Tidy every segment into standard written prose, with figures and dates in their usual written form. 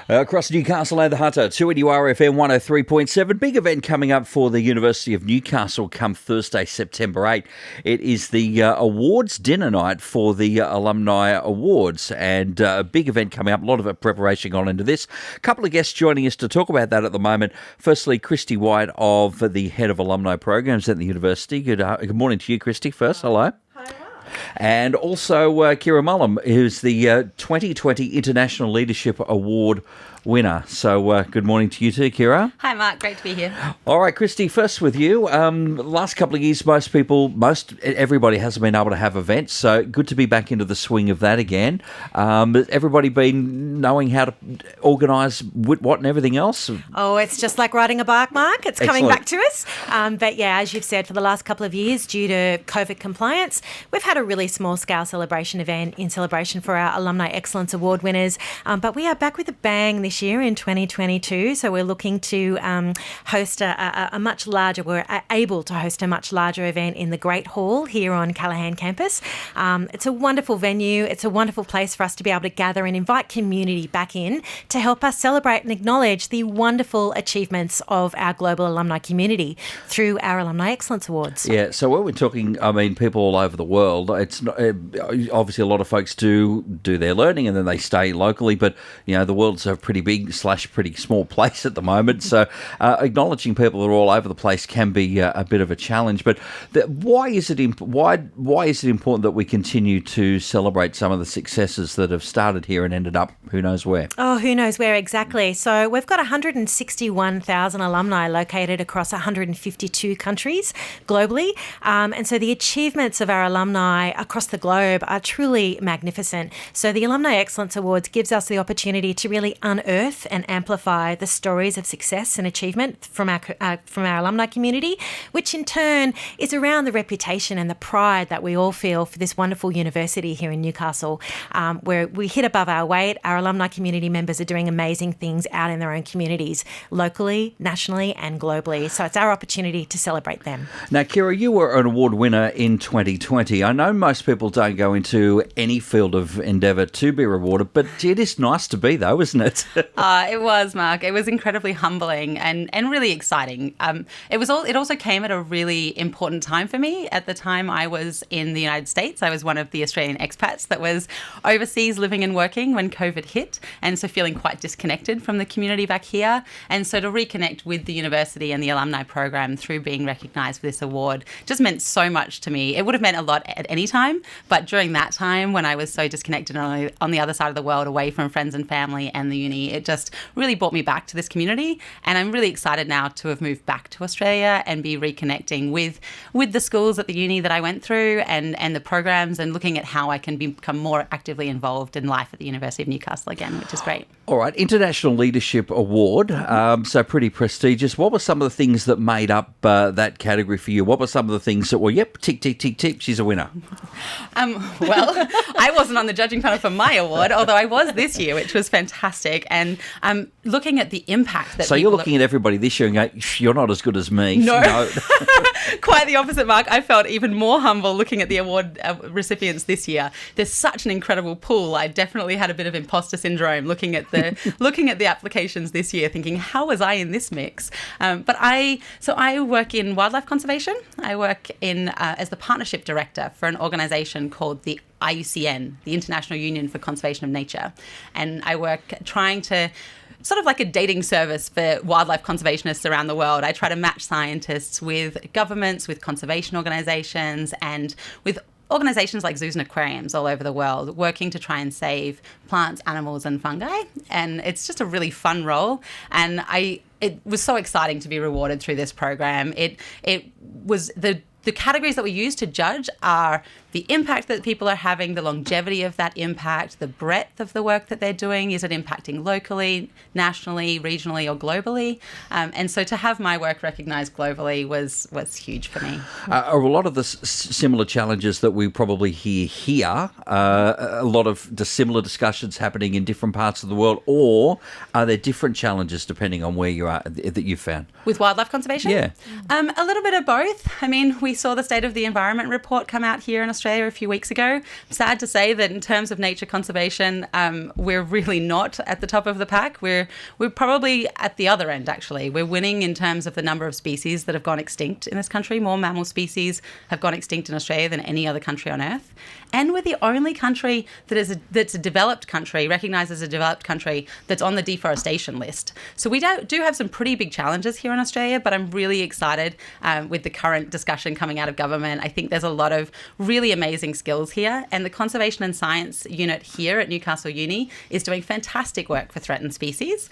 Across Newcastle and the Hunter, 2NURFM 103.7. Big event coming up for the University of Newcastle come Thursday, September 8. It is the awards dinner night for the Alumni Awards, and a big event coming up. A lot of preparation gone into this. A couple of guests joining us to talk about that at the moment. Firstly, Kristie White, of the Head of Alumni Programs at the University. Good morning to you, Kristie, first. Hello. And also Kira Mileham, who's the 2020 International Leadership Award winner. So good morning to you too, Kira. Hi, Mark. Great to be here. All right, Kristie, first with you. Last couple of years, everybody hasn't been able to have events, so good to be back into the swing of that again. Everybody been knowing how to organise what and everything else? Oh, it's just like riding a bike, Mark. It's coming Excellent. back to us. But yeah, as you've said, for the last couple of years, due to COVID compliance, we've had a really small-scale celebration event in celebration for our Alumni Excellence Award winners. But we are back with a bang this year in 2022. So we're looking to host a much larger, we're able to host a much larger event in the Great Hall here on Callahan campus. It's a wonderful venue. It's a wonderful place for us to be able to gather and invite community back in to help us celebrate and acknowledge the wonderful achievements of our global alumni community through our Alumni Excellence Awards. Yeah, so when we're talking, people all over the world, it's not, obviously a lot of folks do their learning and then they stay locally, but, the world's a pretty big / pretty small place at the moment, so acknowledging people that are all over the place can be a bit of a challenge. But why is it important that we continue to celebrate some of the successes that have started here and ended up who knows where? Oh, who knows where exactly. So we've got 161,000 alumni located across 152 countries globally, and so the achievements of our alumni across the globe are truly magnificent. So the Alumni Excellence Awards gives us the opportunity to really unearth and amplify the stories of success and achievement from our alumni community, which in turn is around the reputation and the pride that we all feel for this wonderful university here in Newcastle, where we hit above our weight. Our alumni community members are doing amazing things out in their own communities, locally, nationally and globally. So it's our opportunity to celebrate them. Now, Kira, you were an award winner in 2020. I know most people don't go into any field of endeavour to be rewarded, but it is nice to be though, isn't it? It was, Mark. It was incredibly humbling and really exciting. It also came at a really important time for me. At the time I was in the United States. I was one of the Australian expats that was overseas living and working when COVID hit, and so feeling quite disconnected from the community back here. And so to reconnect with the university and the alumni program through being recognised for this award just meant so much to me. It would have meant a lot at any time, but during that time when I was so disconnected on the other side of the world, away from friends and family and the uni, it just really brought me back to this community. And I'm really excited now to have moved back to Australia and be reconnecting with the schools at the uni that I went through and the programs, and looking at how I can become more actively involved in life at the University of Newcastle again, which is great. All right, International Leadership Award, so pretty prestigious. What were some of the things that made up that category for you? What were some of the things that were, yep, tick, tick, tick, tick, she's a winner? Well, I wasn't on the judging panel for my award, although I was this year, which was fantastic. And looking at the impact that So you're looking at everybody this year and going, you're not as good as me. No. Quite the opposite, Mark. I felt even more humble looking at the award recipients this year. There's such an incredible pool. I definitely had a bit of imposter syndrome looking at the applications this year, thinking, how was I in this mix? But I work in wildlife conservation. I work as the partnership director for an organisation called the IUCN, the International Union for Conservation of Nature. And I work trying to sort of like a dating service for wildlife conservationists around the world. I try to match scientists with governments, with conservation organisations, and with organisations like zoos and aquariums all over the world, working to try and save plants, animals and fungi. And it's just a really fun role. And it was so exciting to be rewarded through this program. It was the categories that we use to judge are the impact that people are having, the longevity of that impact, the breadth of the work that they're doing. Is it impacting locally, nationally, regionally or globally? And so to have my work recognised globally was huge for me. Are a lot of the similar challenges that we probably hear here, a lot of similar discussions happening in different parts of the world, or are there different challenges depending on where you are that you've found? With wildlife conservation? Yeah. A little bit of both. I mean, we saw the State of the Environment report come out here in Australia a few weeks ago. Sad to say that in terms of nature conservation, we're really not at the top of the pack. We're probably at the other end, actually. We're winning in terms of the number of species that have gone extinct in this country. More mammal species have gone extinct in Australia than any other country on Earth. And we're the only country that's a developed country, recognised as a developed country, that's on the deforestation list. So we do have some pretty big challenges here in Australia, but I'm really excited with the current discussion coming out of government. I think there's a lot of really amazing skills here, and the Conservation and Science unit here at Newcastle Uni is doing fantastic work for threatened species.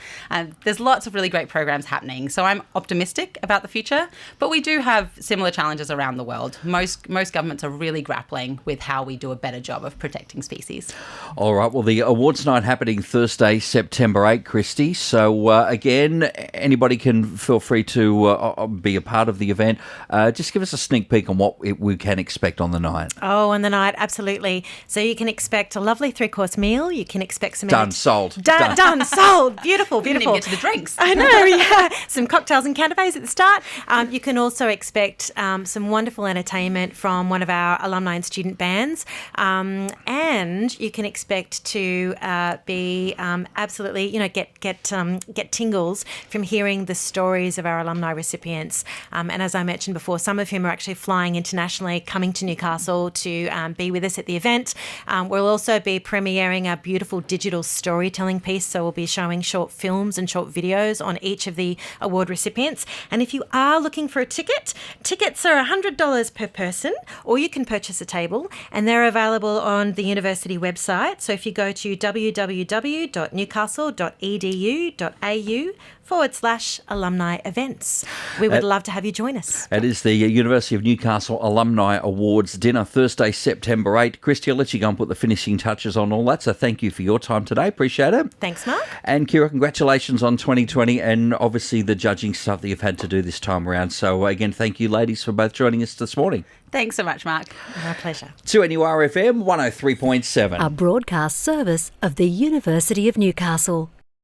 There's lots of really great programs happening, so I'm optimistic about the future, but we do have similar challenges around the world. Most governments are really grappling with how we do a better job of protecting species. All right, well, the awards night happening Thursday, September 8, Kristie. So, again, anybody can feel free to be a part of the event. Just give us a sneak peek on what we can expect on the night. Oh, on the night, absolutely. So you can expect a lovely 3-course meal. You can expect some... Sold. Done, sold. Beautiful, beautiful. We didn't even get to the drinks. I know, yeah. Some cocktails and canapes at the start. You can also expect some wonderful entertainment from one of our alumni and student bands. And you can expect to be absolutely, get tingles from hearing the stories of our alumni recipients. And as I mentioned before, some of whom are actually flying internationally, coming to Newcastle to be with us at the event. We'll also be premiering a beautiful digital storytelling piece. So we'll be showing short films and short videos on each of the award recipients. And if you are looking for a ticket, tickets are $100 per person, or you can purchase a table, and they're available on the university website. So if you go to www.newcastle.edu.au/alumni events. We would love to have you join us. It is the University of Newcastle Alumni Awards dinner, Thursday, September 8. Kristie, I'll let you go and put the finishing touches on all that. So thank you for your time today. Appreciate it. Thanks, Mark. And Kira, congratulations on 2020 and obviously the judging stuff that you've had to do this time around. So again, thank you, ladies, for both joining us this morning. Thanks so much, Mark. My pleasure. 2NURFM 103.7. A broadcast service of the University of Newcastle.